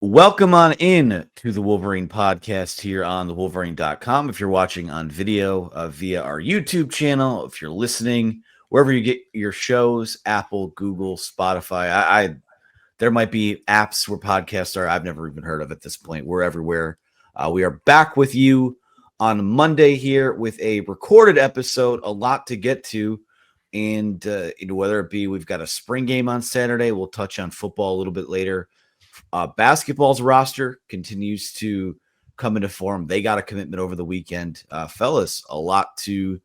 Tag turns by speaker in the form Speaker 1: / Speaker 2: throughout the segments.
Speaker 1: Welcome on in to the Wolverine podcast here on the Wolverine.com. If you're watching on video via our YouTube channel, if you're listening wherever you get your shows, Apple, Google, Spotify, there might be apps where podcasts are I've never even heard of at this point. We're everywhere. We are back with you on Monday here with a recorded episode, a lot to get to. And whether it be we've got a spring game on Saturday, we'll touch on football a little bit later. Basketball's roster continues to come into form. They got a commitment over the weekend. Fellas, a lot to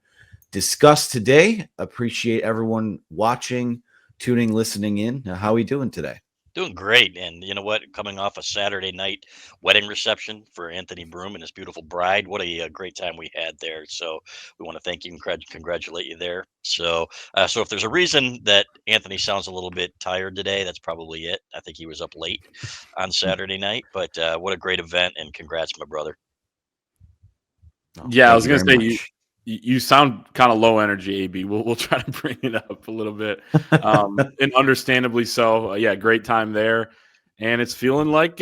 Speaker 1: discuss today. Appreciate everyone watching, tuning, listening in. How are we doing today?
Speaker 2: Doing great. And you know what? Coming off a Saturday night wedding reception for Anthony Broom and his beautiful bride. What a great time we had there. So we want to thank you and congratulate you there. So if there's a reason that Anthony sounds a little bit tired today, that's probably it. I think he was up late on Saturday night, but what a great event, and congrats, my brother.
Speaker 3: Yeah, I
Speaker 1: Thank
Speaker 3: was
Speaker 1: you
Speaker 3: gonna
Speaker 1: very
Speaker 3: say
Speaker 1: much.
Speaker 3: you sound kind of low energy, AB. We'll try to bring it up a little bit, and understandably so. Yeah, great time there, and it's feeling like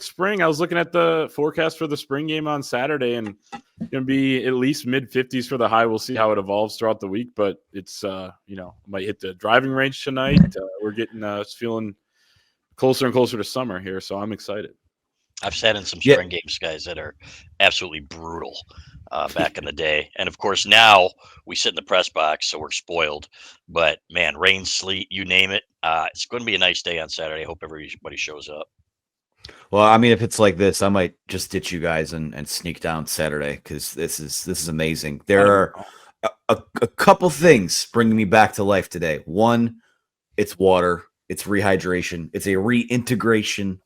Speaker 3: spring. I was looking at the forecast for the spring game on Saturday, and it's gonna be at least mid-50s for the high. We'll see how it evolves throughout the week, but it's might hit the driving range tonight. We're getting it's feeling closer and closer to summer here, so I'm excited.
Speaker 2: I've sat in some
Speaker 1: Yeah.
Speaker 2: spring games, guys, that are absolutely brutal back in the day. And of course, now we sit in the press box, so we're spoiled. But man, rain, sleet, you name it. It's going to be a nice day on Saturday. I hope everybody shows up.
Speaker 1: Well, I mean, if it's like this, I might just ditch you guys and sneak down Saturday because this is amazing. There are a couple things bringing me back to life today. One, it's water, it's rehydration, it's a reintegration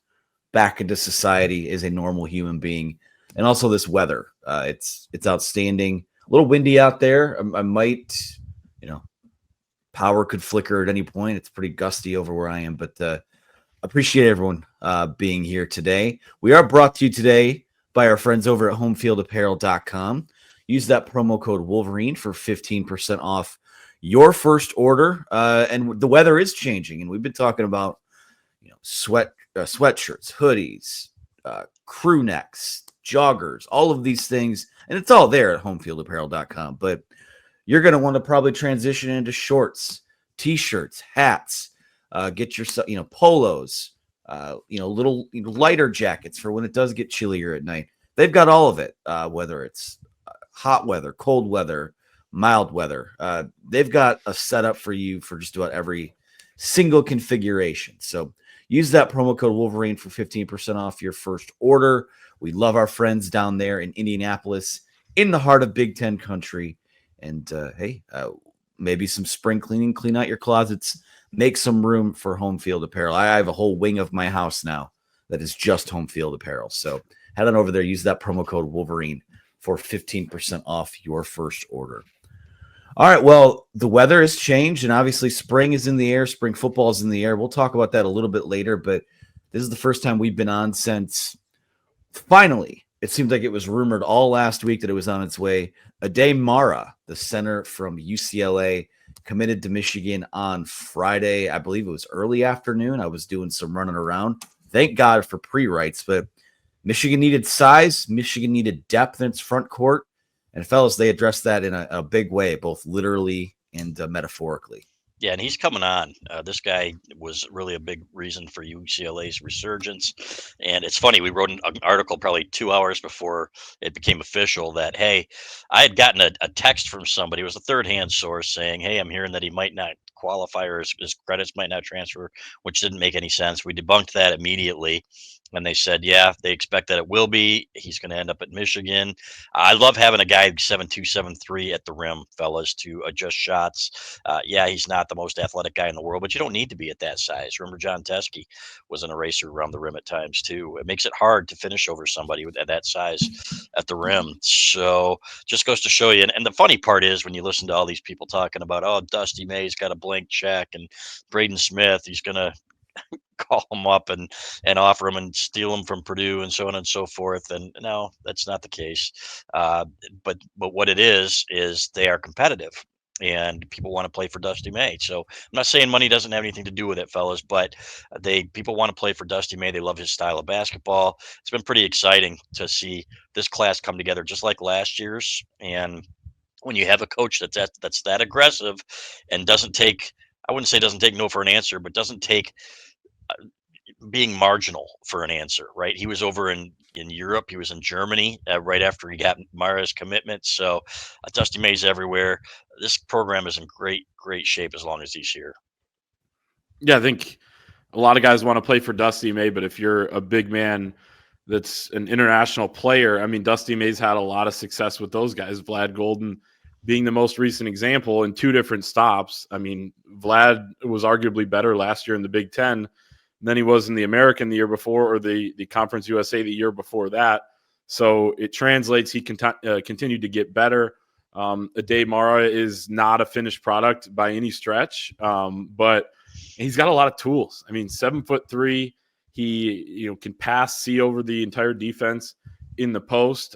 Speaker 1: back into society as a normal human being, and also this weather. It's outstanding. A little windy out there. I might, power could flicker at any point. It's pretty gusty over where I am, but appreciate everyone being here today. We are brought to you today by our friends over at HomefieldApparel.com. Use that promo code Wolverine for 15% off your first order. And the weather is changing, and we've been talking about sweatshirts, hoodies, crew necks, joggers, all of these things, and it's all there at HomefieldApparel.com. But you're going to want to probably transition into shorts, t-shirts, hats. Get yourself, polos, little lighter jackets for when it does get chillier at night. They've got all of it, whether it's hot weather, cold weather, mild weather. They've got a setup for you for just about every single configuration. So use that promo code Wolverine for 15% off your first order. We love our friends down there in Indianapolis, in the heart of Big Ten country. And maybe some spring cleaning, clean out your closets. Make some room for Homefield Apparel. I have a whole wing of my house now that is just Homefield Apparel. So head on over there. Use that promo code Wolverine for 15% off your first order. All right. Well, the weather has changed, and obviously spring is in the air. Spring football is in the air. We'll talk about that a little bit later, but this is the first time we've been on since finally. It seemed like it was rumored all last week that it was on its way. Aday Mara, the center from UCLA, committed to Michigan on Friday. I believe it was early afternoon. I was doing some running around. Thank God for pre-writes, but Michigan needed size. Michigan needed depth in its front court. And fellas, they addressed that in a big way, both literally and metaphorically.
Speaker 2: Yeah, and he's coming on. This guy was really a big reason for UCLA's resurgence. And it's funny, we wrote an article probably 2 hours before it became official that, hey, I had gotten a text from somebody, it was a third hand source saying, hey, I'm hearing that he might not qualify or his credits might not transfer, which didn't make any sense. We debunked that immediately. And they said, yeah, they expect that it will be. He's going to end up at Michigan. I love having a guy 7'2", 7'3" at the rim, fellas, to adjust shots. Yeah, he's not the most athletic guy in the world, but you don't need to be at that size. Remember, John Teskey was an eraser around the rim at times too. It makes it hard to finish over somebody at that size at the rim. So just goes to show you. And the funny part is when you listen to all these people talking about, oh, Dusty May's got a blank check, and Braden Smith, he's going to call them up and offer them and steal them from Purdue and so on and so forth. And no, that's not the case. But what it is they are competitive. and people want to play for Dusty May. So I'm not saying money doesn't have anything to do with it, fellas, but people want to play for Dusty May. They love his style of basketball. It's been pretty exciting to see this class come together, just like last year's. And when you have a coach that's that aggressive and doesn't take, I wouldn't say doesn't take no for an answer, but doesn't take being marginal for an answer, right? He was over in Europe. He was in Germany right after he got Mara's commitment. So Dusty May's everywhere. This program is in great shape as long as he's here.
Speaker 3: Yeah, I think a lot of guys want to play for Dusty May, but if you're a big man that's an international player, I mean, Dusty May's had a lot of success with those guys. Vlad Golden being the most recent example in 2 different stops. I mean, Vlad was arguably better last year in the Big Ten than he was in the American the year before, or the Conference USA the year before that. So it translates. He continued to get better. Aday Mara is not a finished product by any stretch, but he's got a lot of tools. I mean, 7'3", he can pass, see over the entire defense in the post.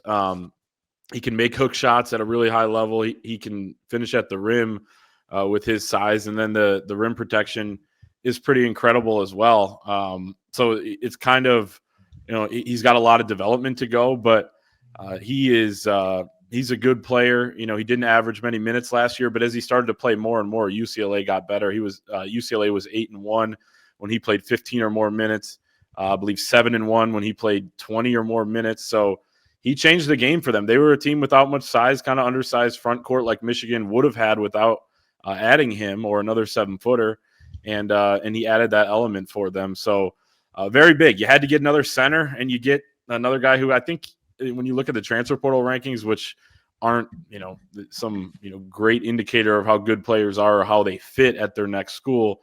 Speaker 3: He can make hook shots at a really high level. He can finish at the rim with his size, and then the rim protection is pretty incredible as well. So it's kind of, he's got a lot of development to go, but he's a good player. He didn't average many minutes last year, but as he started to play more and more, UCLA got better. UCLA was 8-1 when he played 15 or more minutes. I believe 7-1 when he played 20 or more minutes. So he changed the game for them. They were a team without much size, kind of undersized front court like Michigan would have had without adding him or another 7-footer. And he added that element for them. So very big. You had to get another center, and you get another guy who I think when you look at the transfer portal rankings, which aren't some great indicator of how good players are or how they fit at their next school,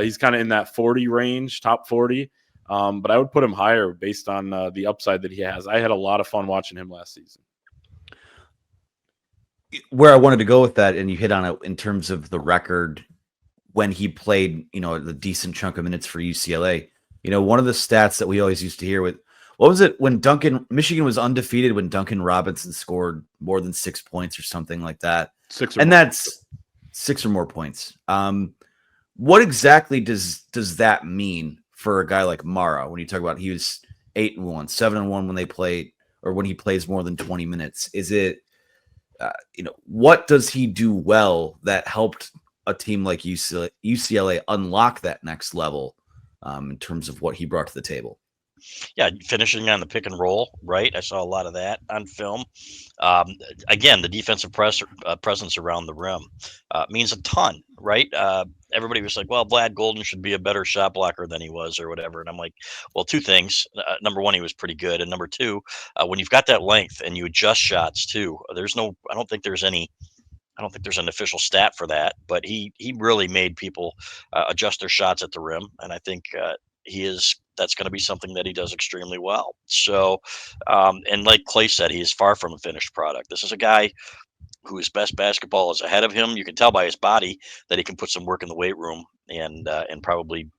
Speaker 3: he's kind of in that 40 range, top 40. But I would put him higher based on the upside that he has. I had a lot of fun watching him last season.
Speaker 1: Where I wanted to go with that, and you hit on it in terms of the record when he played, the decent chunk of minutes for UCLA. One of the stats that we always used to hear what was it when Michigan was undefeated when Duncan Robinson scored more than 6 points or something like that. That's 6 or more points. What exactly does that mean for a guy like Mara when you talk about he was 8-1, 7-1 when they played, or when he plays more than 20 minutes? Is it, what does he do well that helped a team like UCLA unlock that next level in terms of what he brought to the table?
Speaker 2: Yeah, finishing on the pick and roll, right? I saw a lot of that on film. Again, the defensive presence around the rim means a ton, right? Everybody was like, well, Vlad Golden should be a better shot blocker than he was or whatever. And I'm like, well, 2 things. Number 1, he was pretty good. And number 2, when you've got that length and you adjust shots too, I don't think there's an official stat for that, but he really made people adjust their shots at the rim. And I think that's going to be something that he does extremely well. So, and like Clay said, he is far from a finished product. This is a guy whose best basketball is ahead of him. You can tell by his body that he can put some work in the weight room and probably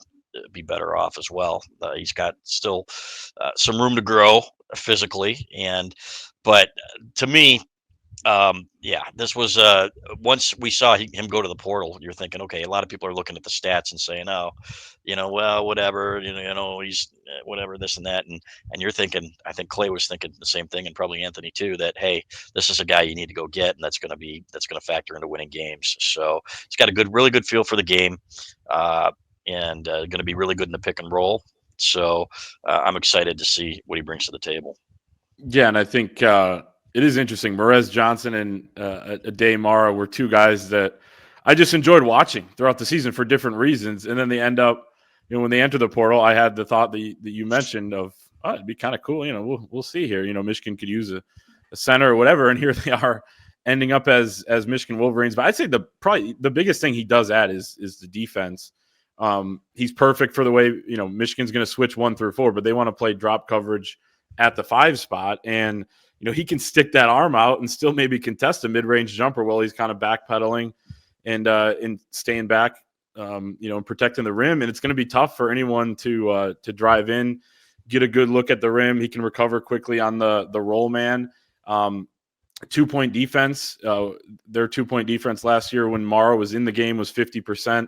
Speaker 2: be better off as well. He's got still some room to grow physically, but to me, this was once we saw him go to the portal, you're thinking, okay, a lot of people are looking at the stats and saying, oh, well, whatever, he's whatever, this and that, and you're thinking, I think Clay was thinking the same thing, and probably Anthony too, that hey, this is a guy you need to go get, and that's going to factor into winning games. So he's got a really good feel for the game, and going to be really good in the pick and roll. So I'm excited to see what he brings to the table.
Speaker 3: Yeah, and I think it is interesting. Merez Johnson and Aday Mara were 2 guys that I just enjoyed watching throughout the season for different reasons. And then they end up, when they enter the portal, I had the thought that you mentioned of, it'd be kind of cool. We'll see here. Michigan could use a center or whatever. And here they are ending up as Michigan Wolverines. But I'd say probably the biggest thing he does add is the defense. He's perfect for the way, Michigan's going to switch 1 through 4, but they want to play drop coverage at the 5 spot. And he can stick that arm out and still maybe contest a mid-range jumper while he's kind of backpedaling and staying back, and protecting the rim. And it's going to be tough for anyone to drive in, get a good look at the rim. He can recover quickly on the roll man. 2-point defense. Their 2-point defense last year when Mara was in the game was 50%,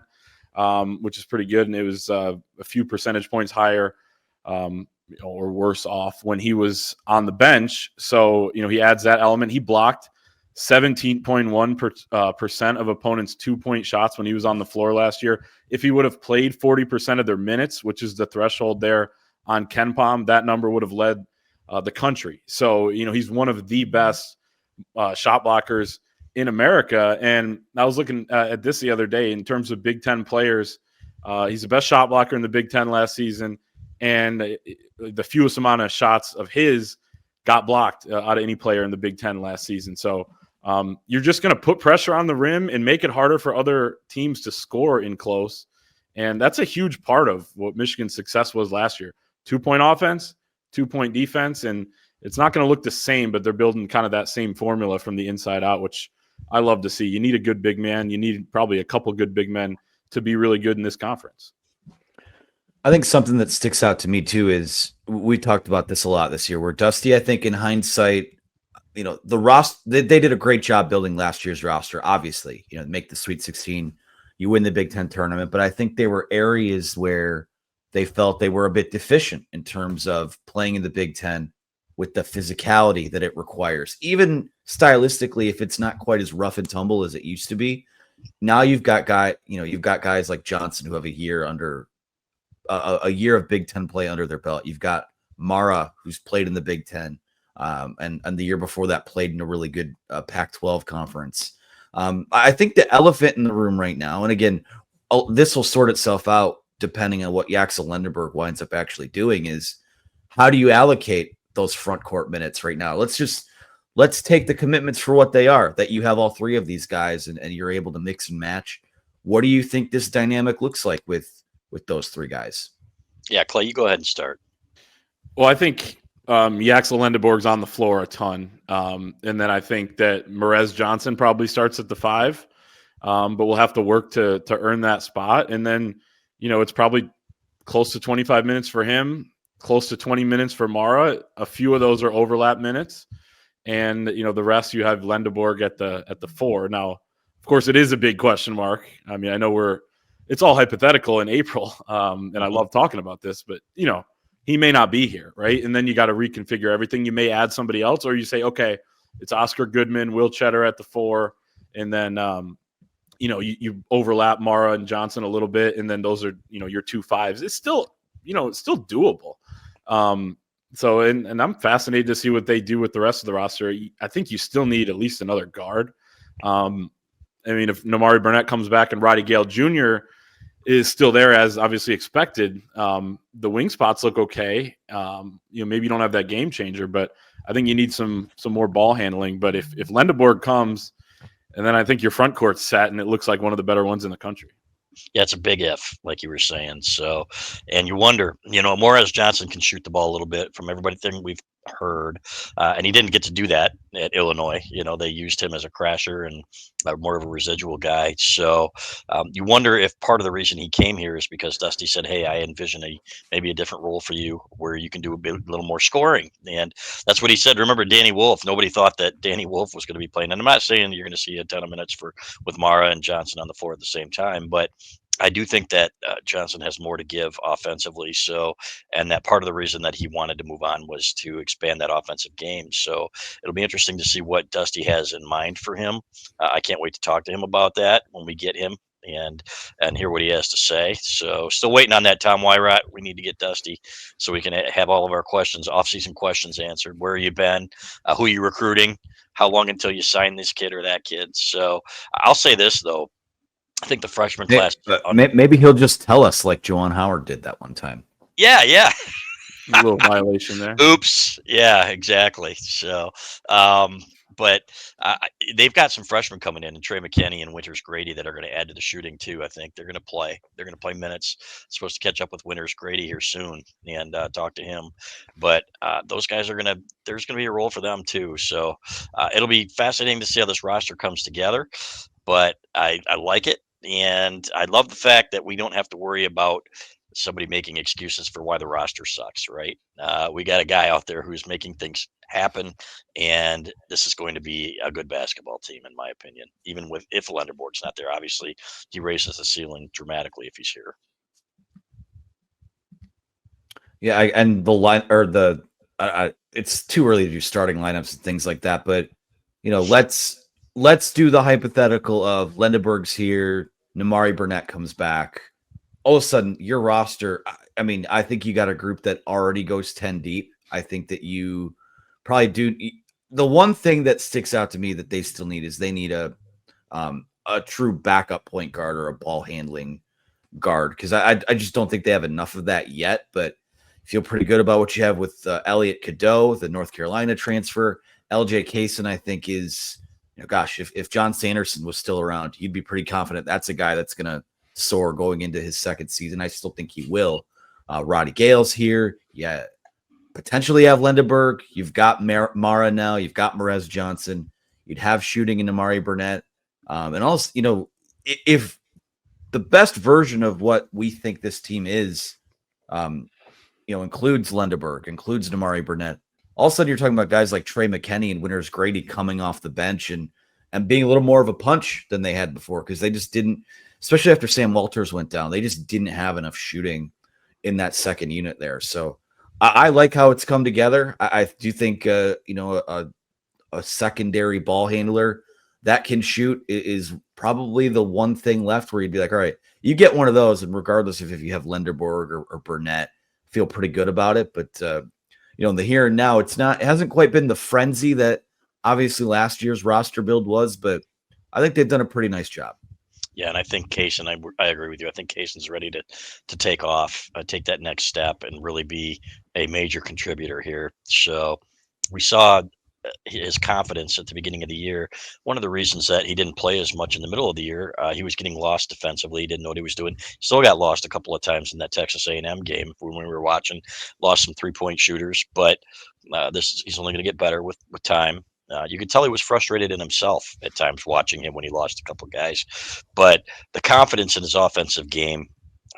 Speaker 3: which is pretty good. And it was a few percentage points higher or worse off when he was on the bench. So, he adds that element. He blocked 17.1% of opponents' 2-point shots when he was on the floor last year. If he would have played 40% of their minutes, which is the threshold there on KenPom, that number would have led the country. So, he's one of the best shot blockers in America. And I was looking at this the other day in terms of Big Ten players. He's the best shot blocker in the Big Ten last season. And the fewest amount of shots of his got blocked out of any player in the Big Ten last season. So you're just going to put pressure on the rim and make it harder for other teams to score in close. And that's a huge part of what Michigan's success was last year. 2-point offense, 2-point defense, and it's not going to look the same, but they're building kind of that same formula from the inside out, which I love to see. You need a good big man. You need probably a couple good big men to be really good in this conference.
Speaker 1: I think something that sticks out to me too is we talked about this a lot this year, where Dusty, I think in hindsight, the roster, they did a great job building last year's roster. Obviously, make the Sweet 16, you win the Big Ten tournament, but I think there were areas where they felt they were a bit deficient in terms of playing in the Big Ten with the physicality that it requires, even stylistically, if it's not quite as rough and tumble as it used to be. Now you've got guys like Johnson who have a year of Big Ten play under their belt. You've got Mara, who's played in the Big Ten, and the year before that played in a really good Pac-12 conference. I think the elephant in the room right now, and again, this will sort itself out depending on what Yaxel Lendeborg winds up actually doing, is how do you allocate those front court minutes right now? Let's take the commitments for what they are, that you have all three of these guys and you're able to mix and match. What do you think this dynamic looks like with those three guys?
Speaker 2: Yeah, Clay, you go ahead and start.
Speaker 3: Well, I think Yaxel Lendeborg's on the floor a ton. And then I think that Merez Johnson probably starts at the 5, but we'll have to work to earn that spot. And then, it's probably close to 25 minutes for him, close to 20 minutes for Mara. A few of those are overlap minutes. And, the rest you have Lendeborg at the 4. Now, of course, it is a big question mark. I mean, I know it's all hypothetical in April, and I love talking about this, but, he may not be here, right? And then you got to reconfigure everything. You may add somebody else, or you say, okay, it's Oscar Goodman, Will Cheddar at the 4, and then, you overlap Mara and Johnson a little bit, and then those are, your 2 5s. It's still, it's still doable. So, and I'm fascinated to see what they do with the rest of the roster. I think you still need at least another guard. I mean, if Namari Burnett comes back and Roddy Gale Jr. is still there as obviously expected, the wing spots look okay. Maybe you don't have that game changer, but I think you need some more ball handling. But if Lendeborg comes, and then I think your front court's set, and it looks like one of the better ones in the country.
Speaker 2: Yeah, it's a big if, like you were saying. So, and you wonder, Morris Johnson can shoot the ball a little bit from everything we've heard, and he didn't get to do that at Illinois. They used him as a crasher and more of a residual guy. So you wonder if part of the reason he came here is because Dusty said, hey, I envision maybe a different role for you where you can do a little more scoring. And that's what he said. Remember Danny Wolf, nobody thought that Danny Wolf was going to be playing. And I'm not saying you're going to see a ton of minutes with Mara and Johnson on the floor at the same time, but I do think that Johnson has more to give offensively. So, and that part of the reason that he wanted to move on was to expand that offensive game. So it'll be interesting to see what Dusty has in mind for him. I can't wait to talk to him about that when we get him and hear what he has to say. So still waiting on that Tom Wyrot. We need to get Dusty so we can have all of our questions, off-season questions answered. Where you been? Who you recruiting? How long until you sign this kid or that kid? So I'll say this, though. I think the freshman class.
Speaker 1: Maybe he'll just tell us like Juwan Howard did that one time.
Speaker 2: Yeah.
Speaker 3: A little violation there.
Speaker 2: Oops. Yeah, exactly. So, but they've got some freshmen coming in, and Trey McKinney and Winters Grady that are going to add to the shooting too. I think they're going to play. They're going to play minutes. Supposed to catch up with Winters Grady here soon and talk to him. But those guys there's going to be a role for them too. So it'll be fascinating to see how this roster comes together. But I like it. And I love the fact that we don't have to worry about somebody making excuses for why the roster sucks, right? We got a guy out there who's making things happen, and this is going to be a good basketball team, in my opinion. Even with if Lenderborg's not there, obviously he raises the ceiling dramatically if he's here.
Speaker 1: Yeah, and the line or the it's too early to do starting lineups and things like that, but let's do the hypothetical of Lendeborg's here, Namari Burnett comes back. All of a sudden, your roster. I mean, I think you got a group that already goes 10 deep. I think that you probably do. The one thing that sticks out to me that they still need is they need a true backup point guard or a ball handling guard, because I just don't think they have enough of that yet. But feel pretty good about what you have with Elliot Cadeau, the North Carolina transfer. LJ Kaysen, I think, is, gosh, if John Sanderson was still around, you'd be pretty confident that's a guy that's going to soar going into his second season. I still think he will. Roddy Gale's here. Yeah, potentially have Lendeborg. You've got Mara now. You've got Merez Johnson. You'd have shooting in Amari Burnett. And also, if the best version of what we think this team is, includes Lendeborg, includes Namari Burnett. All of a sudden, you're talking about guys like Trey McKinney and Winters Grady coming off the bench and being a little more of a punch than they had before, because they just didn't, especially after Sam Walters went down, they just didn't have enough shooting in that second unit there. So I like how it's come together. I do think, a secondary ball handler that can shoot is probably the one thing left where you'd be like, all right, you get one of those, and regardless of if you have Lenderborg or Burnett, feel pretty good about it. But in the here and now, it hasn't quite been the frenzy that obviously last year's roster build was, but I think they've done a pretty nice job.
Speaker 2: Yeah, and I think Kaysen, I agree with you. I think Kaysen's ready to take off, take that next step, and really be a major contributor here. So we saw his confidence at the beginning of the year. One of the reasons that he didn't play as much in the middle of the year, he was getting lost defensively. He didn't know what he was doing. Still got lost a couple of times in that Texas A&M game when we were watching. Lost some 3-point shooters, but he's only going to get better with time. You could tell he was frustrated in himself at times watching him when he lost a couple of guys. But the confidence in his offensive game,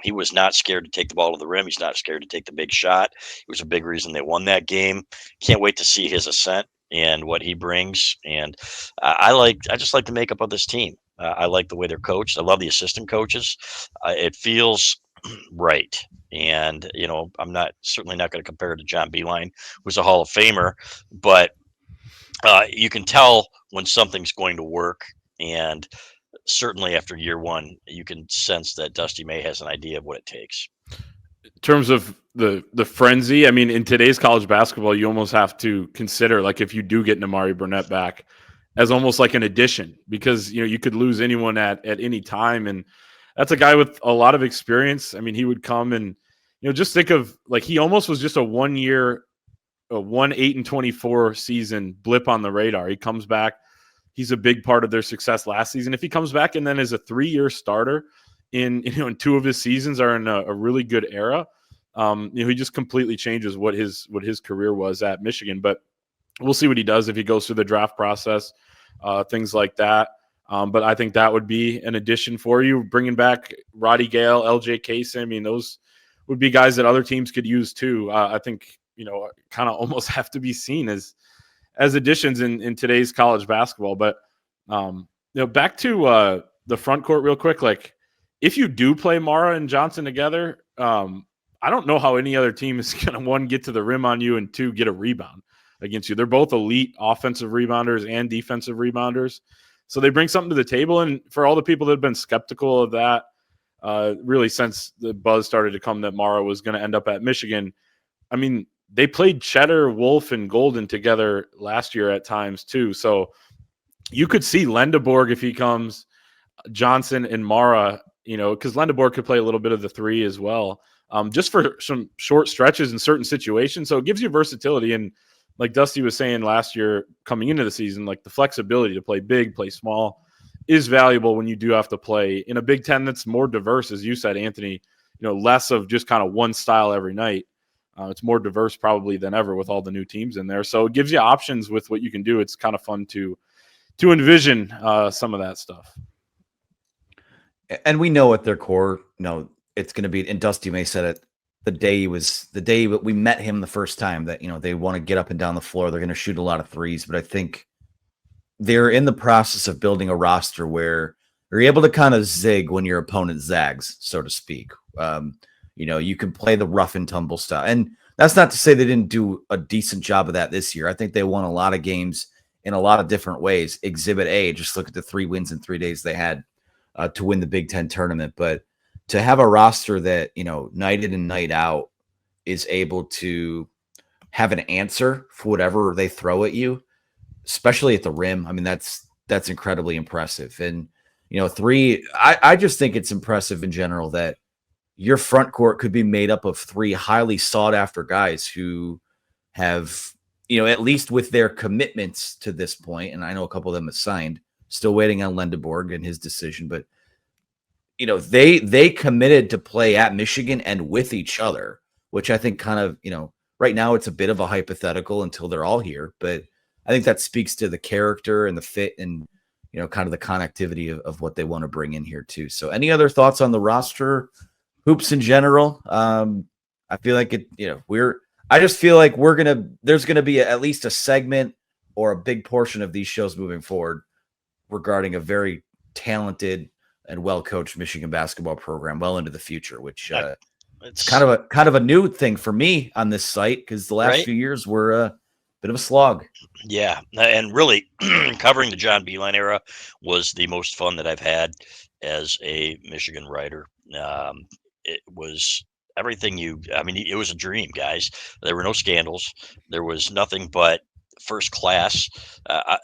Speaker 2: he was not scared to take the ball to the rim. He's not scared to take the big shot. It was a big reason they won that game. Can't wait to see his ascent and what he brings. And I just like the makeup of this team. I like the way they're coached. I love the assistant coaches. It feels right. And, I'm certainly not going to compare it to John Beilein, who's a Hall of Famer, but you can tell when something's going to work, and certainly after year one, you can sense that Dusty May has an idea of what it takes.
Speaker 3: In terms of the frenzy, I mean, in today's college basketball, you almost have to consider, like, if you do get Namari Burnett back, as almost like an addition, because you could lose anyone at any time, and that's a guy with a lot of experience. I mean, he would come and just think of, like, he almost was just a 1 year. A 1-8-24 season blip on the radar. He comes back. He's a big part of their success last season. If he comes back and then is a 3-year starter in 2 of his seasons are in a really good era, he just completely changes what his career was at Michigan. But we'll see what he does if he goes through the draft process, things like that. But I think that would be an addition for you. Bringing back Roddy Gale, LJ Kaysen, I mean, those would be guys that other teams could use too. I think kind of almost have to be seen as additions in today's college basketball. But back to the front court real quick. Like, if you do play Mara and Johnson together, I don't know how any other team is going to, 1, get to the rim on you, and 2, get a rebound against you. They're both elite offensive rebounders and defensive rebounders, so they bring something to the table. And for all the people that have been skeptical of that, really since the buzz started to come that Mara was going to end up at Michigan, I mean, they played Cheddar, Wolf, and Golden together last year at times too. So you could see Lendeborg if he comes, Johnson and Mara, because Lendeborg could play a little bit of the 3 as well, just for some short stretches in certain situations. So it gives you versatility. And like Dusty was saying last year coming into the season, like, the flexibility to play big, play small is valuable when you do have to play in a Big Ten that's more diverse, as you said, Anthony, less of just kind of one style every night. It's more diverse probably than ever with all the new teams in there. So it gives you options with what you can do. It's kind of fun to envision some of that stuff.
Speaker 1: And we know at their core, it's going to be, and Dusty May said it the day that we met him the first time, that, they want to get up and down the floor. They're going to shoot a lot of threes, but I think they're in the process of building a roster where you're able to kind of zig when your opponent zags, so to speak. You can play the rough and tumble style. And that's not to say they didn't do a decent job of that this year. I think they won a lot of games in a lot of different ways. Exhibit A, just look at the 3 wins in 3 days they had to win the Big Ten tournament. But to have a roster that, night in and night out is able to have an answer for whatever they throw at you, especially at the rim. I mean, that's incredibly impressive. And, I just think it's impressive in general that your front court could be made up of 3 highly sought after guys who have, at least with their commitments to this point, and I know a couple of them have signed, still waiting on Lendeborg and his decision, but they committed to play at Michigan and with each other, which I think kind of, right now it's a bit of a hypothetical until they're all here, but I think that speaks to the character and the fit and, kind of the connectivity of what they want to bring in here too. So any other thoughts on the roster, hoops in general? I feel like I just feel like there's going to be at least a segment or a big portion of these shows moving forward regarding a very talented and well-coached Michigan basketball program well into the future, which it's kind of a new thing for me on this site, because the last few years were a bit of a slog.
Speaker 2: Yeah, and really covering the John Beeline era was the most fun that I've had as a Michigan writer. It was everything it was a dream, guys. There were no scandals. There was nothing but first class.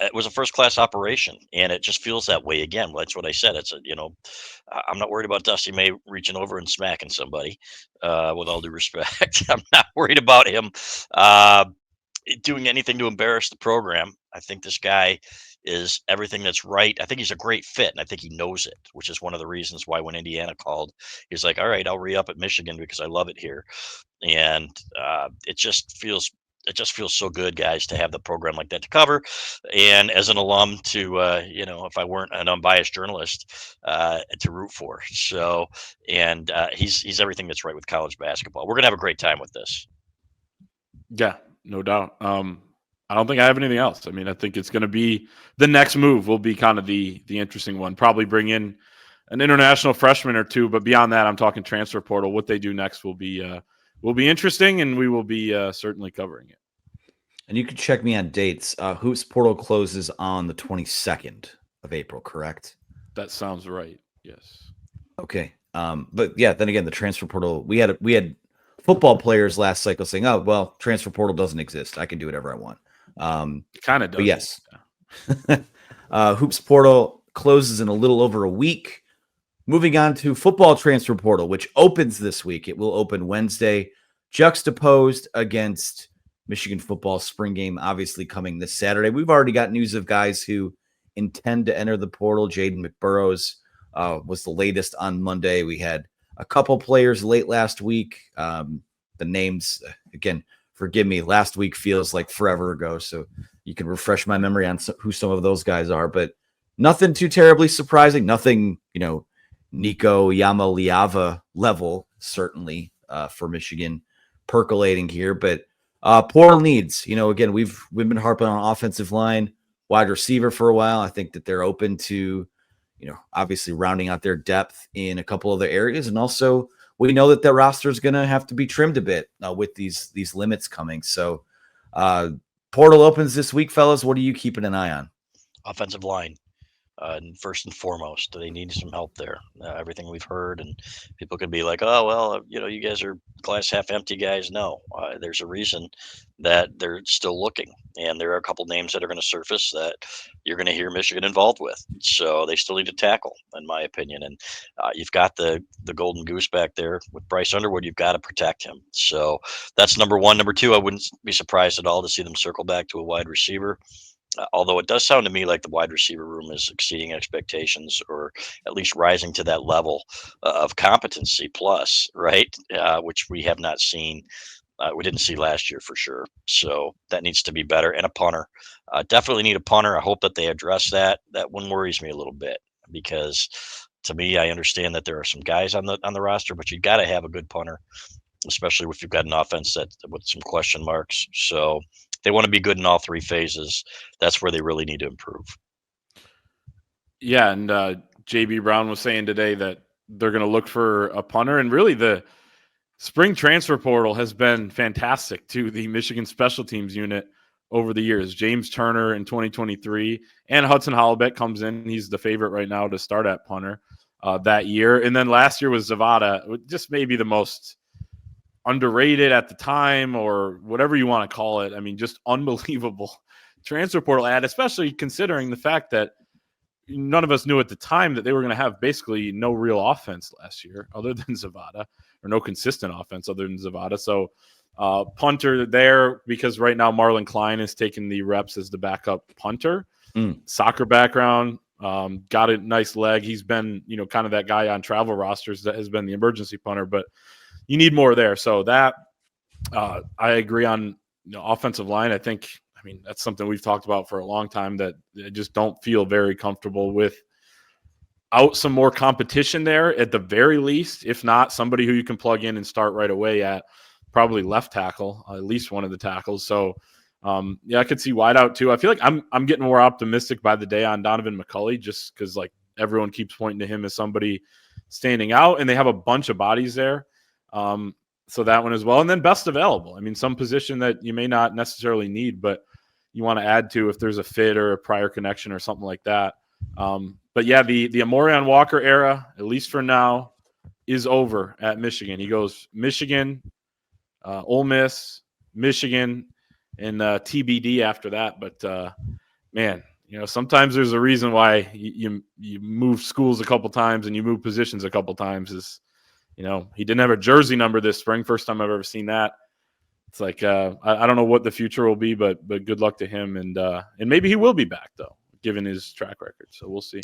Speaker 2: It was a first class operation, and it just feels that way again. That's what I said. I'm not worried about Dusty May reaching over and smacking somebody, with all due respect. I'm not worried about him doing anything to embarrass the program. I think this guy is everything that's right. I think he's a great fit, and I think he knows it, which is one of the reasons why when Indiana called, he's like, all right, I'll re-up at Michigan because I love it here. And it just feels so good, guys, to have the program like that to cover. And as an alum to, if I weren't an unbiased journalist, to root for. So, and he's everything that's right with college basketball. We're going to have a great time with this.
Speaker 3: Yeah, no doubt. I don't think I have anything else. I mean, I think it's going to be the next move will be kind of the interesting one. Probably bring in an international freshman or two, but beyond that, I'm talking transfer portal. What they do next will be interesting, and we will be certainly covering it.
Speaker 1: And you can check me on dates. Hoops portal closes on the 22nd of April, correct?
Speaker 3: That sounds right. Yes.
Speaker 1: Okay. But yeah, then again, the transfer portal, we had football players last cycle saying, "Oh, well, transfer portal doesn't exist. I can do whatever I want."
Speaker 3: It kind of does.
Speaker 1: But yes. Hoops portal closes in a little over a week. Moving on to football transfer portal, which opens this week. It will open Wednesday, juxtaposed against Michigan football spring game, obviously coming this Saturday. We've already got news of guys who intend to enter the portal. Jaden McBurrows was the latest on Monday. We had a couple players late last week. The names, again, forgive me, last week feels like forever ago, so you can refresh my memory on who some of those guys are, but nothing too terribly surprising. Nothing, Nico Yamaliava level, certainly, for Michigan percolating here, but portal needs, again, we've been harping on offensive line, wide receiver for a while. I think that they're open to, obviously rounding out their depth in a couple other areas. And also we know that their roster is going to have to be trimmed a bit with these limits coming. So portal opens this week, fellas. What are you keeping an eye on?
Speaker 2: Offensive line. First and foremost, they need some help there. Everything we've heard, and people could be like, "Oh, well, you guys are glass half empty guys." No, there's a reason that they're still looking, and there are a couple names that are going to surface that you're going to hear Michigan involved with. So they still need to tackle, in my opinion. And you've got the golden goose back there with Bryce Underwood. You've got to protect him. So that's number one. Number two, I wouldn't be surprised at all to see them circle back to a wide receiver. Although it does sound to me like the wide receiver room is exceeding expectations, or at least rising to that level of competency plus, right? Which we have not seen. We didn't see last year for sure. So that needs to be better. And a punter. Definitely need a punter. I hope that they address that. That one worries me a little bit because to me, I understand that there are some guys on the roster, but you got to have a good punter, especially if you've got an offense that with some question marks. So they want to be good in all three phases. That's where they really need to improve.
Speaker 3: Yeah, and JB Brown was saying today that they're going to look for a punter, and really the spring transfer portal has been fantastic to the Michigan special teams unit over the years. James Turner in 2023, and Hudson Hollowbeck comes in. He's the favorite right now to start at punter that year. And then last year was Zavada, just maybe the most underrated at the time, or whatever you want to call it. I mean, just unbelievable transfer portal ad, especially considering the fact that none of us knew at the time that they were going to have basically no real offense last year other than Zavada, or no consistent offense other than Zavada. So punter there, because right now Marlon Klein is taking the reps as the backup punter. Soccer background, got a nice leg. He's been, kind of that guy on travel rosters that has been the emergency punter, but you need more there. So that I agree on offensive line. I mean, that's something we've talked about for a long time, that I just don't feel very comfortable with out some more competition there at the very least. If not, somebody who you can plug in and start right away at probably left tackle, at least one of the tackles. So I could see wideout too. I feel like I'm getting more optimistic by the day on Donovan McCulley, just because like everyone keeps pointing to him as somebody standing out, and they have a bunch of bodies there. So that one as well. And then best available. I mean, some position that you may not necessarily need, but you want to add to if there's a fit or a prior connection or something like that. But yeah, the Amorion Walker era, at least for now, is over at Michigan. He goes Michigan, Ole Miss, Michigan, and TBD after that. But man, sometimes there's a reason why you move schools a couple times and you move positions a couple times. Is he didn't have a jersey number this spring. First time I've ever seen that. It's like I don't know what the future will be, but good luck to him, and maybe he will be back though, given his track record. So we'll see.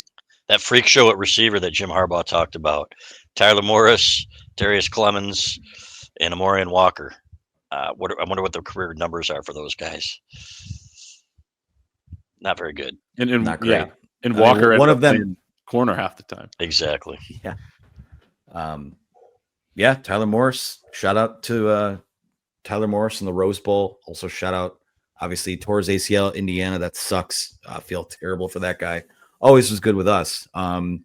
Speaker 2: That freak show at receiver that Jim Harbaugh talked about: Tyler Morris, Darius Clemens, and Amorion Walker. I wonder what their career numbers are for those guys. Not very good.
Speaker 3: And
Speaker 1: Not great.
Speaker 3: Yeah, and Walker,
Speaker 1: one of them
Speaker 3: corner half the time.
Speaker 2: Exactly.
Speaker 1: Yeah. Tyler Morris. Shout out to Tyler Morris in the Rose Bowl. Also shout out, obviously, tore his ACL at Indiana. That sucks. I feel terrible for that guy. Always was good with us. From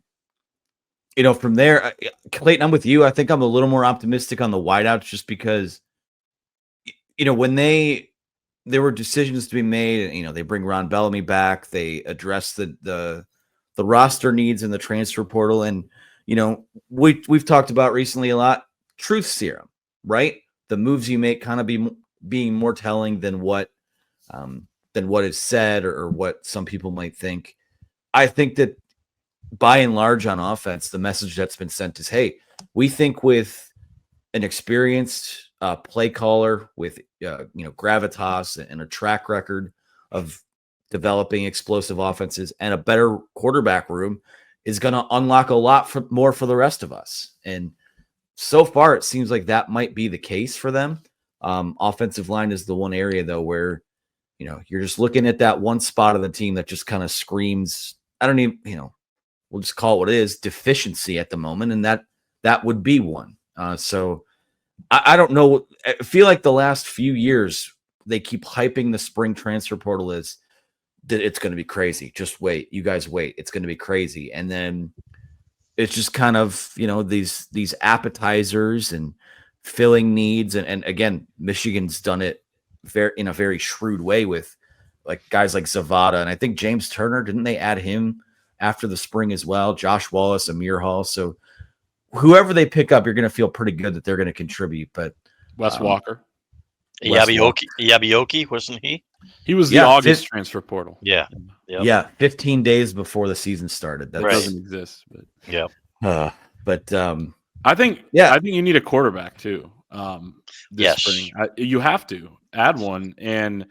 Speaker 1: there, Clayton, I'm with you. I think I'm a little more optimistic on the wideouts, just because, when there were decisions to be made, and, they bring Ron Bellamy back, they address the roster needs in the transfer portal. And, we've talked about recently a lot, truth serum, right? The moves you make kind of being more telling than what is said or what some people might think. I think that by and large on offense, the message that's been sent is, hey, we think with an experienced play caller with gravitas and a track record of developing explosive offenses and a better quarterback room is going to unlock a lot more for the rest of us. And so far, it seems like that might be the case for them. Offensive line is the one area, though, where, you're just looking at that one spot of the team that just kind of screams, I don't even, we'll just call it what it is, deficiency at the moment. And that would be one. So I don't know. I feel like the last few years, they keep hyping the spring transfer portal as that it's going to be crazy. Just wait. You guys wait. It's going to be crazy. And then it's just kind of, these appetizers and filling needs. And again, Michigan's done it in a very shrewd way with like guys like Zavada. And I think James Turner, didn't they add him after the spring as well? Josh Wallace, Amir Hall. So whoever they pick up, you're going to feel pretty good that they're going to contribute. But
Speaker 3: Wes Walker.
Speaker 2: Yabioki, wasn't he?
Speaker 3: He was the August transfer portal.
Speaker 2: Yeah.
Speaker 1: Yep. Yeah. 15 days before the season started. That
Speaker 3: doesn't exist. But
Speaker 2: yeah.
Speaker 3: I think you need a quarterback too. This spring. You have to add one. And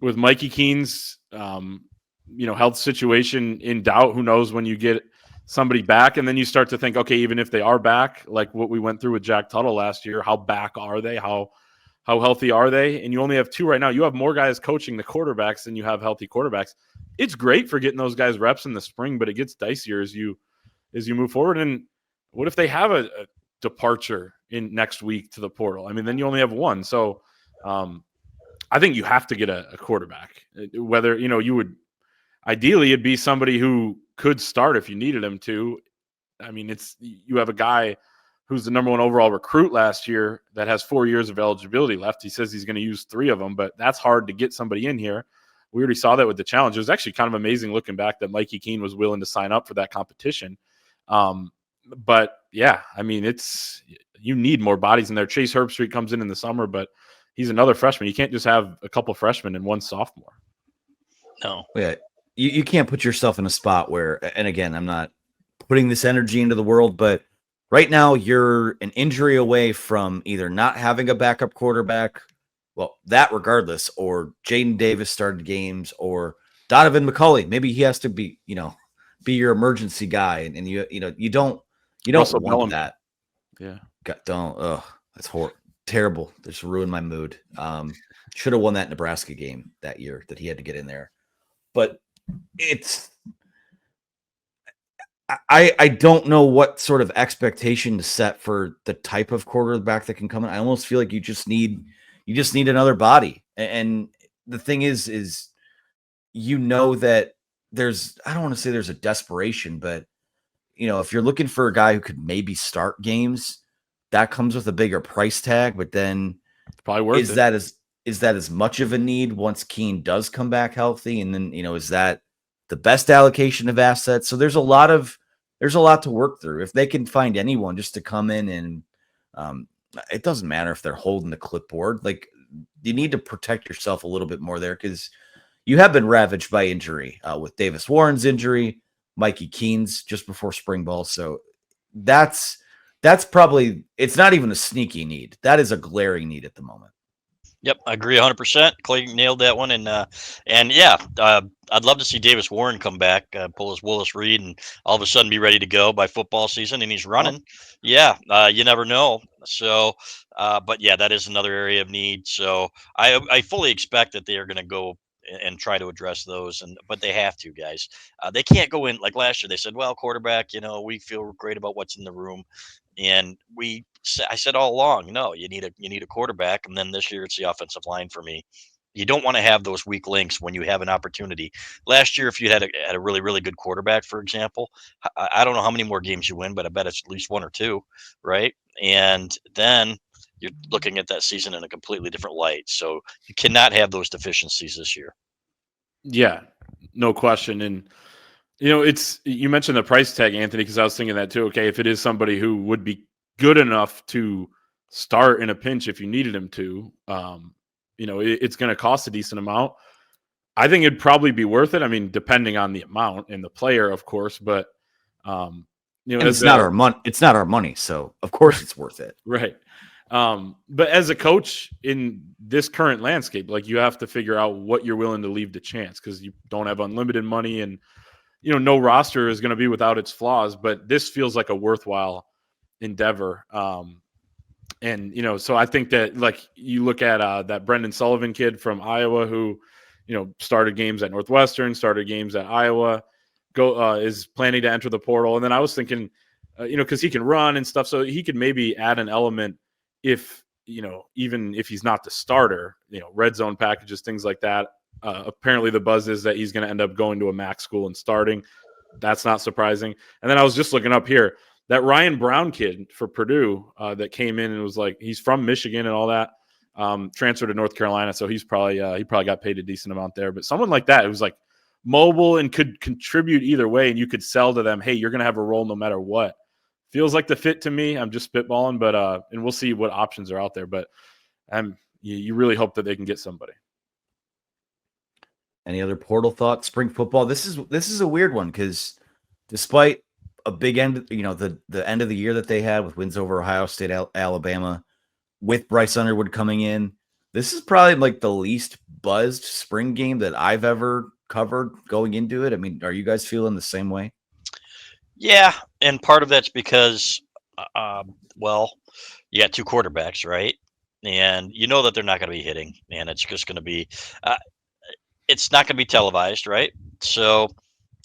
Speaker 3: with Mikey Keene's, health situation in doubt, who knows when you get somebody back, and then you start to think, okay, even if they are back, like what we went through with Jack Tuttle last year, how back are they? How healthy are they? And you only have two right now. You have more guys coaching the quarterbacks than you have healthy quarterbacks. It's great for getting those guys reps in the spring, but it gets dicier as you as you move forward. And what if they have a departure in next week to the portal? I mean, then you only have one. So I think you have to get a quarterback. Whether, you would ideally it'd be somebody who could start if you needed him to. I mean, you have a guy who's the number 1 overall recruit last year that has 4 years of eligibility left. He says he's going to use 3 of them, but that's hard to get somebody in here. We already saw that with the challenge. It was actually kind of amazing looking back that Mikey Keene was willing to sign up for that competition. But yeah, I mean, you need more bodies in there. Chase Herbstreit comes in the summer, but he's another freshman. You can't just have a couple freshmen and one sophomore.
Speaker 2: No.
Speaker 1: Yeah, you can't put yourself in a spot where, and again, I'm not putting this energy into the world, but right now you're an injury away from either not having a backup quarterback, well, that regardless, or Jaden Davis started games, or Donovan McCulley. Maybe he has to be your emergency guy, and you don't
Speaker 3: Russell
Speaker 1: want
Speaker 3: Bellamy.
Speaker 1: that.
Speaker 3: Yeah,
Speaker 1: that's horrible, terrible. This ruined my mood. Should have won that Nebraska game that year that he had to get in there, but I don't know what sort of expectation to set for the type of quarterback that can come in. I almost feel like you just need another body. And the thing is that I don't want to say there's a desperation, but if you're looking for a guy who could maybe start games, that comes with a bigger price tag. But then
Speaker 3: it's probably worth it.
Speaker 1: Is that as much of a need once Keene does come back healthy? And then, is that the best allocation of assets? So there's a lot to work through. If they can find anyone just to come in and it doesn't matter if they're holding the clipboard, like you need to protect yourself a little bit more there, because you have been ravaged by injury with Davis Warren's injury, Mikey Keene's just before spring ball. So that's probably, it's not even a sneaky need. That is a glaring need at the moment.
Speaker 2: Yep, I agree 100%. Clay nailed that one, and yeah, I'd love to see Davis Warren come back, pull his Willis Reed, and all of a sudden be ready to go by football season, and he's running. Oh. Yeah, you never know. So, but yeah, that is another area of need. So I fully expect that they are going to go and try to address those, but they have to, guys. They can't go in like last year. They said, well, quarterback, we feel great about what's in the room. And I said all along, no, you need a quarterback. And then this year it's the offensive line for me. You don't want to have those weak links when you have an opportunity. Last year, if you had a really, really good quarterback, for example, I don't know how many more games you win, but I bet it's at least 1 or 2, right? And then you're looking at that season in a completely different light. So you cannot have those deficiencies this year.
Speaker 3: Yeah, no question. And you mentioned the price tag, Anthony, because I was thinking that too. Okay, if it is somebody who would be good enough to start in a pinch if you needed him to, it's going to cost a decent amount. I think it'd probably be worth it. I mean, depending on the amount and the player, of course, but
Speaker 1: it's not our money. It's not our money, so of course it's worth it,
Speaker 3: right? But as a coach in this current landscape, like you have to figure out what you're willing to leave to chance, because you don't have unlimited money, and no roster is going to be without its flaws, but this feels like a worthwhile endeavor. And, so I think that, like, you look at that Brendan Sullivan kid from Iowa who, started games at Northwestern, started games at Iowa, is planning to enter the portal. And then I was thinking, because he can run and stuff, so he could maybe add an element if, even if he's not the starter, red zone packages, things like that. Apparently the buzz is that he's going to end up going to a MAC school and starting. That's not surprising. And then I was just looking up here, that Ryan Brown kid for Purdue that came in and was like, he's from Michigan and all that, transferred to North Carolina. So he probably got paid a decent amount there. But someone like that, it was like mobile and could contribute either way. And you could sell to them, hey, you're going to have a role no matter what. Feels like the fit to me. I'm just spitballing, but and we'll see what options are out there. But you really hope that they can get somebody.
Speaker 1: Any other portal thoughts? Spring football. This is a weird one, because despite a big end, the end of the year that they had with wins over Ohio State, Alabama, with Bryce Underwood coming in, this is probably like the least buzzed spring game that I've ever covered going into it. I mean, are you guys feeling the same way?
Speaker 2: Yeah, and part of that's because, well, you got 2 quarterbacks, right? And you know that they're not going to be hitting, and it's just going to be, it's not going to be televised, right? So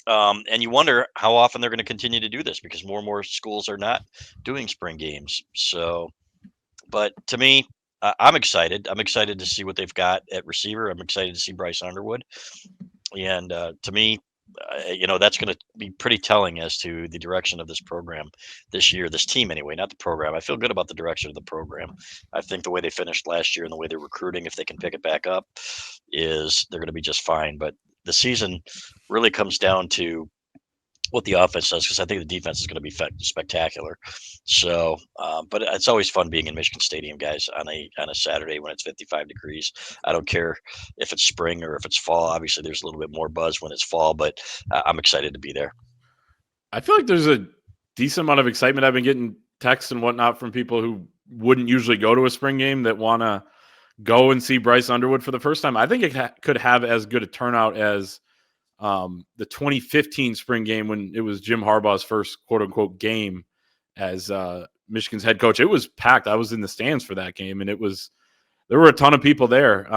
Speaker 2: And you wonder how often they're going to continue to do this because more and more schools are not doing spring games. So, but to me, I'm excited. I'm excited to see what they've got at receiver. I'm excited to see Bryce Underwood. And to me, that's going to be pretty telling as to the direction of this program this year, this team anyway, not the program. I feel good about the direction of the program. I think the way they finished last year and the way they're recruiting, if they can pick it back up, is they're going to be just fine. But the season really comes down to what the offense does, because I think the defense is going to be spectacular. So, but it's always fun being in Michigan Stadium, guys, on a Saturday when it's 55 degrees. I don't care if it's spring or if it's fall. Obviously, there's a little bit more buzz when it's fall, but I'm excited to be there.
Speaker 3: I feel like there's a decent amount of excitement. I've been getting texts and whatnot from people who wouldn't usually go to a spring game that want to go and see Bryce Underwood for the first time. I think it could have as good a turnout as the 2015 spring game when it was Jim Harbaugh's first quote unquote game as Michigan's head coach. It was packed. I was in the stands for that game, and there were a ton of people there.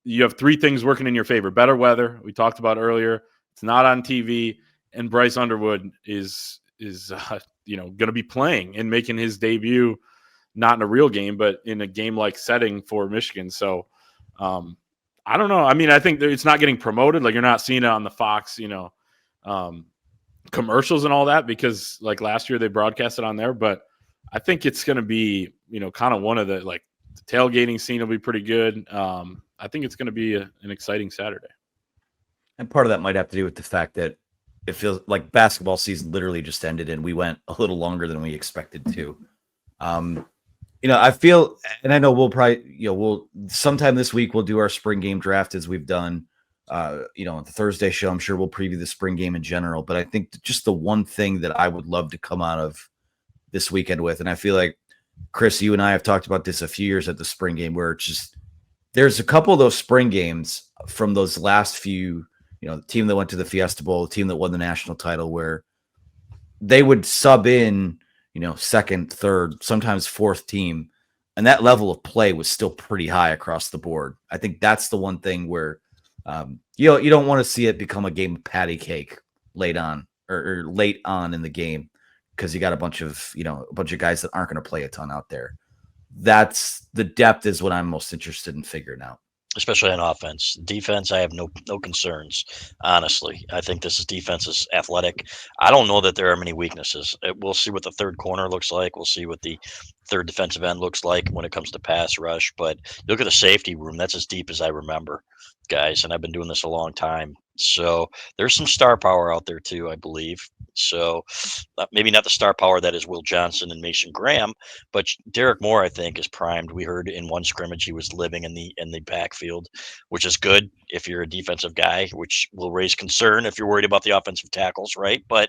Speaker 3: You have three things working in your favor: better weather, we talked about earlier. It's not on TV, and Bryce Underwood is going to be playing and making his debut, not in a real game, but in a game-like setting for Michigan. So, I don't know. I mean, I think it's not getting promoted. Like, you're not seeing it on the Fox, commercials and all that, because like last year they broadcast it on there. But I think it's going to be, kind of one of the, like, the tailgating scene will be pretty good. I think it's going to be an exciting Saturday.
Speaker 1: And part of that might have to do with the fact that it feels like basketball season literally just ended and we went a little longer than we expected to. I feel, and I know we'll probably, we'll sometime this week, we'll do our spring game draft as we've done, the Thursday show. I'm sure we'll preview the spring game in general, but I think just the one thing that I would love to come out of this weekend with, and I feel like, Chris, you and I have talked about this a few years at the spring game, where it's just, there's a couple of those spring games from those last few, the team that went to the Fiesta Bowl, the team that won the national title, where they would sub in, second, third, sometimes fourth team. And that level of play was still pretty high across the board. I think that's the one thing where, you don't want to see it become a game of patty cake late on or late on in the game, because you got a bunch of guys that aren't going to play a ton out there. That's the depth is what I'm most interested in figuring out.
Speaker 2: Especially on offense. Defense, I have no concerns, honestly. I think this defense is athletic. I don't know that there are many weaknesses. We'll see what the third corner looks like. We'll see what the third defensive end looks like when it comes to pass rush. But look at the safety room. That's as deep as I remember, guys. And I've been doing this a long time. So there's some star power out there too, I believe. So maybe not the star power that is Will Johnson and Mason Graham, but Derek Moore, I think, is primed. We heard in one scrimmage he was living in the backfield, which is good if you're a defensive guy, which will raise concern if you're worried about the offensive tackles, right? But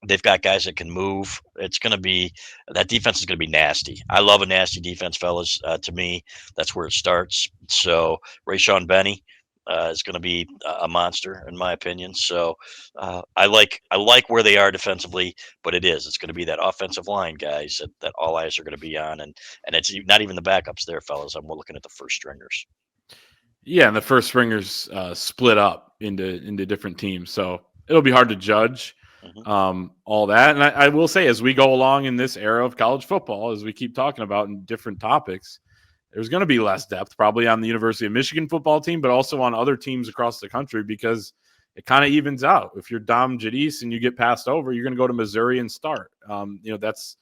Speaker 2: they've got guys that can move. That defense is going to be nasty. I love a nasty defense, fellas. To me, that's where it starts. So Rayshawn Benny is going to be a monster, in my opinion. So I like where they are defensively, but it's going to be that offensive line, guys, that all eyes are going to be on, and it's not even the backups there, fellas. I'm looking at the first stringers.
Speaker 3: Yeah, and the first stringers split up into different teams, so it'll be hard to judge all that. And I will say, as we go along in this era of college football, as we keep talking about in different topics, there's going to be less depth probably on the University of Michigan football team, but also on other teams across the country, because it kind of evens out. If you're Dom Jadis and you get passed over, you're going to go to Missouri and start. That's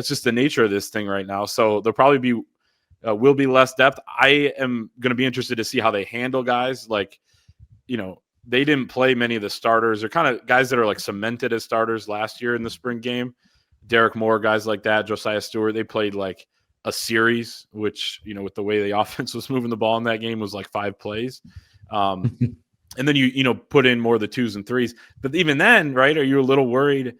Speaker 3: just the nature of this thing right now. So there'll probably will be less depth. I am going to be interested to see how they handle guys like, they didn't play many of the starters. They're kind of guys that are like cemented as starters last year in the spring game. Derek Moore, guys like that, Josiah Stewart, they played like a series, which, with the way the offense was moving the ball in that game was like 5 plays. And then you put in more of the 2s and 3s. But even then, right, are you a little worried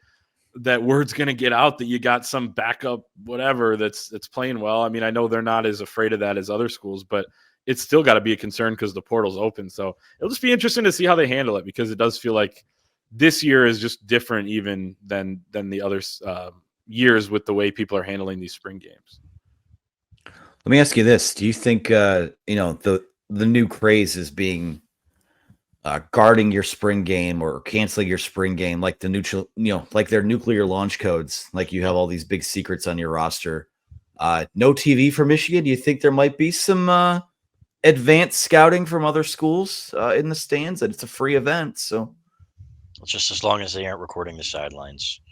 Speaker 3: that word's going to get out that you got some backup whatever that's playing well? I mean, I know they're not as afraid of that as other schools, but it's still got to be a concern because the portal's open. So it'll just be interesting to see how they handle it, because it does feel like this year is just different even than the other years with the way people are handling these spring games.
Speaker 1: Let me ask you this. Do you think, the new craze is being guarding your spring game or canceling your spring game, like the neutral, like their nuclear launch codes. Like you have all these big secrets on your roster. No TV for Michigan. Do you think there might be some advanced scouting from other schools in the stands? And it's a free event, so
Speaker 2: Just as long as they aren't recording the sidelines,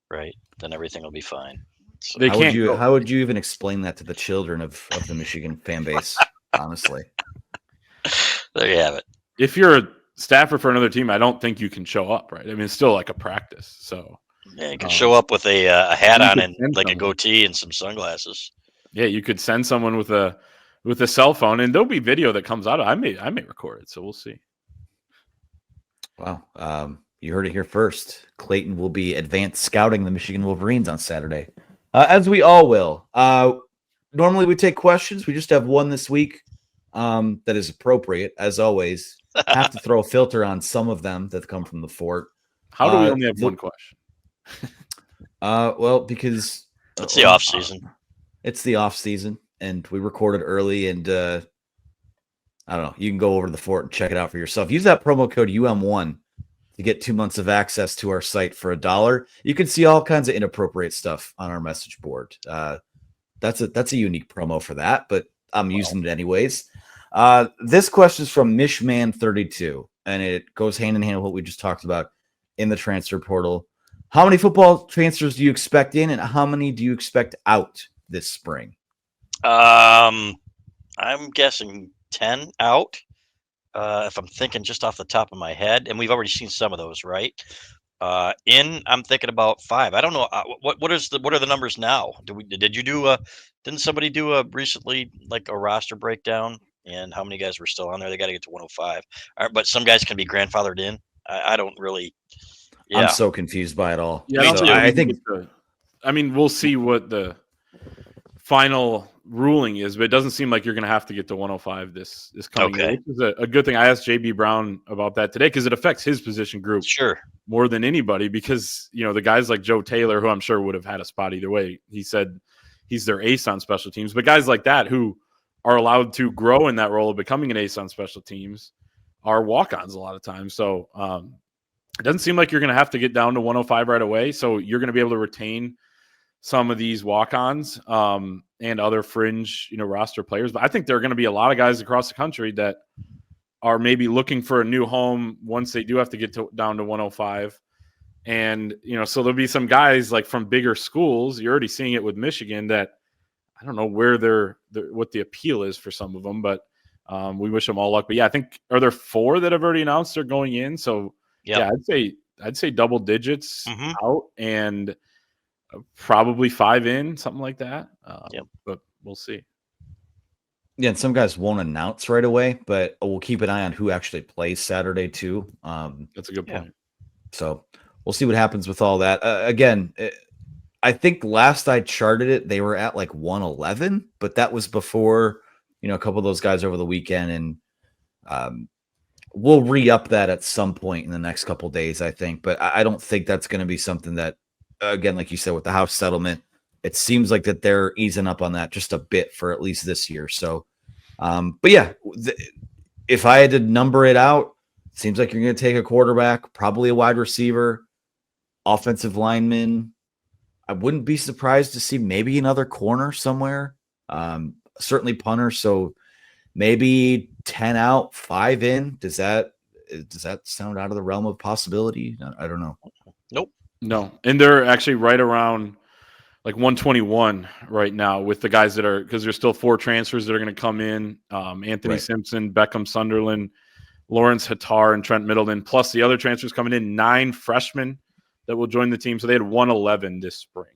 Speaker 2: right? Then everything will be fine. So,
Speaker 3: They
Speaker 1: how would
Speaker 3: can't
Speaker 1: you
Speaker 3: go-
Speaker 1: how would you even explain that to the children of the Michigan fan base? Honestly,
Speaker 2: there you have it.
Speaker 3: If you're a staffer for another team, I don't think you can show up, right? I mean, it's still like a practice. So
Speaker 2: Yeah, you could show up with a hat
Speaker 3: you
Speaker 2: on
Speaker 3: could
Speaker 2: and
Speaker 3: send
Speaker 2: like a
Speaker 3: someone.
Speaker 2: goatee and some sunglasses.
Speaker 3: yeah, you could send someone with a cell phone, and there'll be video that comes out. I may record it, so we'll see.
Speaker 1: wow. You heard it here first. Clayton will be advanced scouting the Michigan Wolverines on Saturday, as we all will. Normally we take questions. We just have one this week that is appropriate, as always. Have to throw a filter on some of them that come from the fort.
Speaker 3: How do we only have one question?
Speaker 1: Well, because
Speaker 2: It's the off season.
Speaker 1: It's the off season, and we recorded early, and I don't know. You can go over to the fort and check it out for yourself. Use that promo code UM1 to get 2 months of access to our site for $1. You can see all kinds of inappropriate stuff on our message board. That's a unique promo for that, but I'm using it anyways. This question is from Mishman32, and it goes hand in hand with what we just talked about in the transfer portal. How many football transfers do you expect in, and how many do you expect out this spring?
Speaker 2: I'm guessing 10 out. If I'm thinking just off the top of my head, and we've already seen some of those, right? I'm thinking about 5. I don't know what are the numbers now? Didn't somebody do recently like a roster breakdown and how many guys were still on there? They got to get to 105. But some guys can be grandfathered in. I don't really. Yeah.
Speaker 1: I'm so confused by it all.
Speaker 3: Yeah,
Speaker 1: So
Speaker 3: me too.
Speaker 1: I think
Speaker 3: I mean, we'll see what the final ruling is, but it doesn't seem like you're going to have to get to 105 this coming year, which is a good thing. I asked JB Brown about that today because it affects his position group more than anybody. Because the guys like Joe Taylor, who I'm sure would have had a spot either way, he said he's their ace on special teams. But guys like that who are allowed to grow in that role of becoming an ace on special teams are walk-ons a lot of times. So it doesn't seem like you're going to have to get down to 105 right away. So you're going to be able to retain some of these walk-ons and other fringe, roster players. But I think there are going to be a lot of guys across the country that are maybe looking for a new home once they do have to get down to 105. And, so there'll be some guys like from bigger schools. You're already seeing it with Michigan that I don't know where what the appeal is for some of them, but we wish them all luck. But yeah, I think, are there 4 that have already announced they're going in? So yeah, I'd say double digits out and probably 5 in, something like that. But we'll see.
Speaker 1: Yeah, and some guys won't announce right away, but we'll keep an eye on who actually plays Saturday too.
Speaker 3: That's a good point.
Speaker 1: So we'll see what happens with all that. Again, I think last I charted it, they were at like 111, but that was before a couple of those guys over the weekend, and we'll re-up that at some point in the next couple of days, I think. But I don't think that's going to be something that, again, like you said, with the house settlement, it seems like that they're easing up on that just a bit for at least this year. So, but yeah, if I had to number it out, it seems like you're going to take a quarterback, probably a wide receiver, offensive lineman. I wouldn't be surprised to see maybe another corner somewhere. Certainly punter. So maybe 10 out, 5 in. Does that sound out of the realm of possibility? I don't know.
Speaker 2: Nope.
Speaker 3: No. And they're actually right around like 121 right now with the guys that are, because there's still 4 transfers that are going to come in. Anthony Simpson, Beckham Sunderland, Lawrence Hattar, and Trent Middleton, plus the other transfers coming in, 9 freshmen that will join the team. So they had 111 this spring.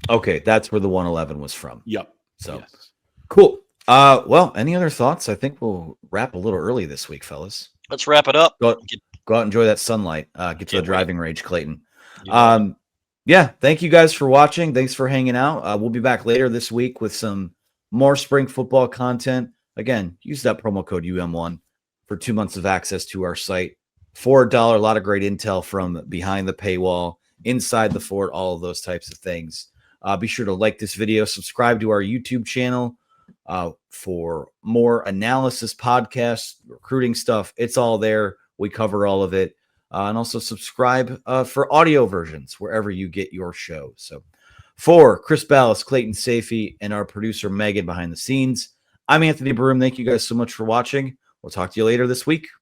Speaker 1: Okay, that's where the 111 was from.
Speaker 3: Yep.
Speaker 1: So cool. Well, any other thoughts? I think we'll wrap a little early this week, fellas.
Speaker 2: Let's wrap it up.
Speaker 1: Go out and enjoy that sunlight. Get to the driving range, Clayton.
Speaker 2: Yeah,
Speaker 1: thank you guys for watching. Thanks for hanging out. We'll be back later this week with some more spring football content. Again, use that promo code UM1 for 2 months of access to our site. For $1, a lot of great intel from behind the paywall, inside the fort, all of those types of things. Be sure to like this video, subscribe to our YouTube channel. for more analysis podcasts, recruiting stuff. It's all there. We cover all of it. And also subscribe for audio versions wherever you get your show. So for Chris Ballas, Clayton Safey, and our producer Megan behind the scenes, I'm Anthony Broom. Thank you guys so much for watching. We'll talk to you later this week.